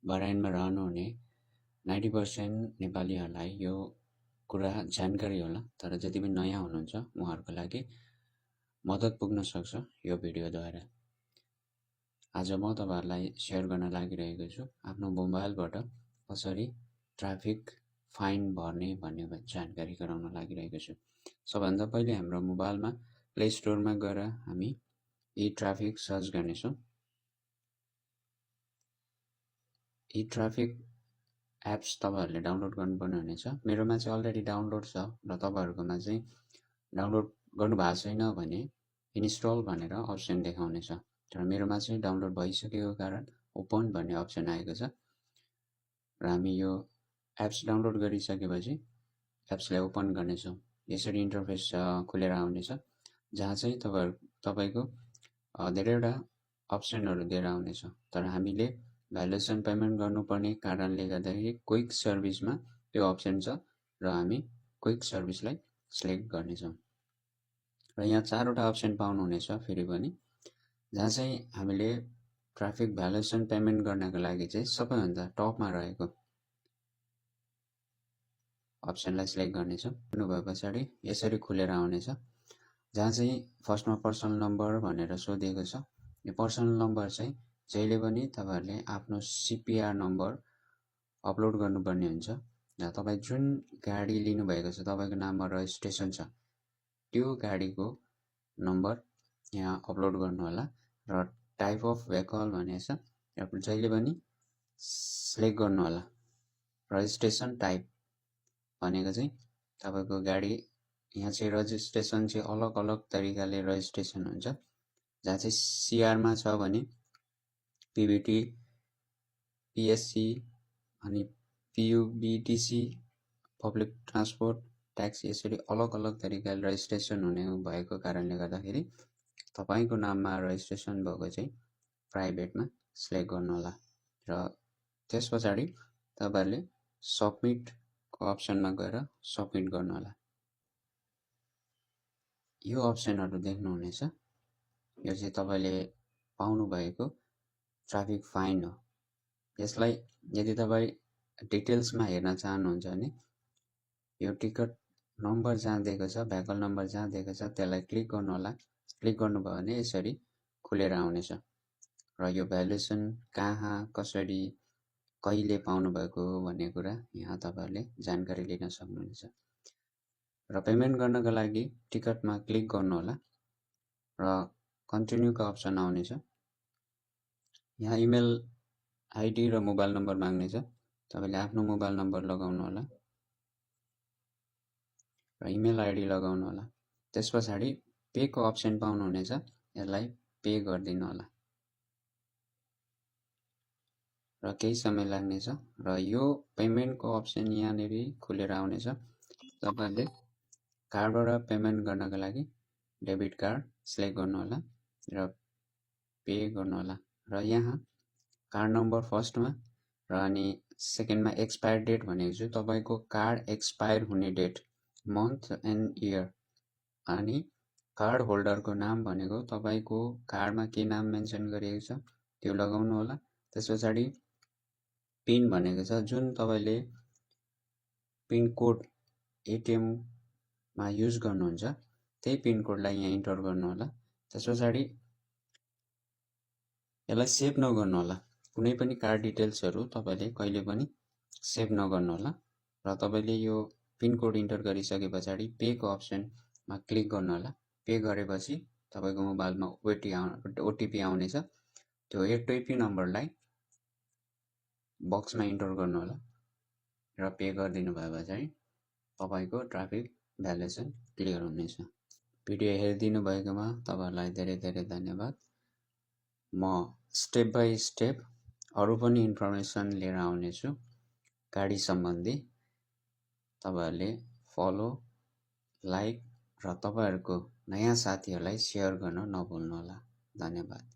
बराइनमा रहनुहुने 90% नेपालीहरूलाई यो कुरा जानकारी होला, तर जति पनि नयाँ हुनुहुन्छ उहाँहरूको लागि मद्दत पुग्न सक्छ यो भिडियोद्वारा। आज म तपाईहरुलाई शेयर गर्न लागिरहेको छु आफ्नो मोबाइलबाट कसरी ट्राफिक फाइन भर्ने भन्ने जानकारी गराउन लागिरहेको छु। सबभन्दा पहिले हाम्रो मोबाइलमा प्ले स्टोरमा गएर हामी ई ट्राफिक सर्च गर्नेछौं। ई ट्राफिक एप्स तपाईहरुले डाउनलोड गर्नुपर्ने हुनेछ। मेरोमा चाहिँ अलरेडी डाउनलोड छ र तपाईहरुकोमा चाहिँ डाउनलोड गर्नु भएको छैन भने इन्स्टल भनेर अप्सन देखाउनेछ। तर मेरोमा चाहिँ डाउनलोड भइसकेको कारण ओपन भन्ने अप्सन आएको छ र हामी यो एप्स डाउनलोड गरिसकेपछि एप्सलाई ओपन गर्नेछौं। यसरी इन्टरफेस खुलेर आउनेछ जहाँ चाहिँ तपाईको धेरैवटा अप्सनहरु दिएर आउनेछ। तर हामीले भ्यालुएसन पेमेन्ट गर्नुपर्ने कारणले गर्दाखेरि क्विक सर्भिसमा त्यो अप्सन छ र हामी क्विक सर्भिसलाई सिलेक्ट गर्नेछौं। र यहाँ चारवटा अप्सन पाउनुहुनेछ फेरि पनि, जहाँ चाहिँ हामीले ट्राफिक भ्यालुएसन पेमेन्ट गर्नको लागि चाहिँ सबैभन्दा टपमा रहेको अप्सनलाई सिलेक्ट गर्नेछौं। गर्नुभएपछि यसरी खुलेर आउनेछ जहाँ चाहिँ फर्स्टमा पर्सनल नम्बर भनेर सोधिएको छ। यो पर्सनल नम्बर चाहिँ जहिले पनि तपाईहरुले आफ्नो सीपीआर नम्बर अपलोड गर्नुपर्ने हुन्छ। र तपाई जुन गाडी लिनु भएको छ, तपाईको नाममा रजिस्ट्रेसन छ, त्यो गाडीको नम्बर यहाँ अपलोड गर्नु होला र टाइप अफ भेहिकल भनेछ जहिले पनि सिलेक्ट गर्नु होला। रजिस्ट्रेसन टाइप भनेको चाहिँ तपाईको गाडी यहाँ चाहिँ रजिस्ट्रेसन चाहिँ अलग-अलग तरिकाले रजिस्ट्रेसन हुन्छ। जहाँ चाहिँ सीआर मा छ भने पीबीटी, पीएससी अनि पीयूबीटीसी, पब्लिक ट्रान्सपोर्ट ट्याक्स, यसरी अलग-अलग तरिकाले रजिस्ट्रेसन हुने भएको कारणले गर्दाखेरि तपाईको नाममा रजिस्ट्रेसन भएको चाहिँ प्राइभेटमा सिलेक्ट गर्नु होला र त्यसपछि तपाईहरुले सबमिट को अप्सनमा गएर सबमिट गर्नु होला। यो अप्सनहरु देख्नुहुनेछ, यो चाहिँ तपाईले पाउनु भएको ट्राफिक फाइन हो। यसलाई यदि तपाई डिटेल्समा हेर्न चाहनुहुन्छ भने यो टिकट नम्बर जहाँ दिएको छ, भेहिकल नम्बर जहाँ दिएको छ त्यसलाई क्लिक गर्नु होला। क्लिक गर्नुभयो भने यसरी खुलेर आउनेछ र यो भ्यालुएसन कहाँ, कसरी, कहिले पाउनु भएको भन्ने कुरा यहाँ तपाईहरुले जानकारी लिन सक्नुहुनेछ। र पेमेन्ट गर्नको लागि टिकटमा क्लिक गर्नु होला र कन्टिन्यू को अप्सन आउनेछ। यहाँ इमेल आईडी र मोबाइल नम्बर माग्नेछ। तपाईले आफ्नो मोबाइल नम्बर लगाउनु होला र इमेल आईडी लगाउनु होला। त्यसपछि पे को अप्सन पाउनुहुनेछ, यसलाई पे गरिदिनु होला र केही समय लाग्नेछ र यो पेमेन्ट को अप्सन यहाँनेरि खुलेर आउनेछ। तपाईहरुले कार्डबाट पेमेन्ट गर्नको लागि डेबिट कार्ड सिलेक्ट गर्नु होला र पे गर्नु होला र यहाँ कार्ड नम्बर फर्स्टमा र अनि सेकेन्डमा एक्सपायर डेट भनेको छु। तपाईको कार्ड एक्सपायर हुने डेट, मन्थ एन्ड इयर, अनि कार्ड होल्डरको नाम भनेको तपाईको कार्डमा के नाम मेन्सन गरिएको छ त्यो लगाउनु होला। त्यसपछि पिन भनेको छ, जुन तपाईले पिन कोड एटीएम मा युज गर्नुहुन्छ त्यही पिन कोडलाई यहाँ इन्टर गर्नु होला। त्यसपछि यसलाई सेभ नगर्नु होला। कुनै पनि कार्ड डिटेल्सहरु तपाईले कहिले पनि सेभ नगर्नु होला र तपाईले यो पिन कोड इन्टर गरिसकेपछि पे को अप्सनमा क्लिक गर्नु होला। पे गरेपछि तपाईको मोबाइलमा ओटीपी आउनेछ। त्यो ओटीपी नम्बरलाई बक्समा इन्टर गर्नु होला र पे गरिदिनु भएपछि तपाईको ट्राफिक भ्यालुएसन क्लियर हुनेछ। भिडियो हेरिदिनु भएकोमा तपाईहरुलाई धेरै धेरै धन्यवाद। म स्टेप बाइ स्टेप अरु पनि इन्फर्मेसन लिएर आउने छु गाडी सम्बन्धी। तपाईहरुले फलो, लाइक र तपाईहरुको नयाँ साथीहरुलाई शेयर गर्न नभुल्नु होला। धन्यवाद।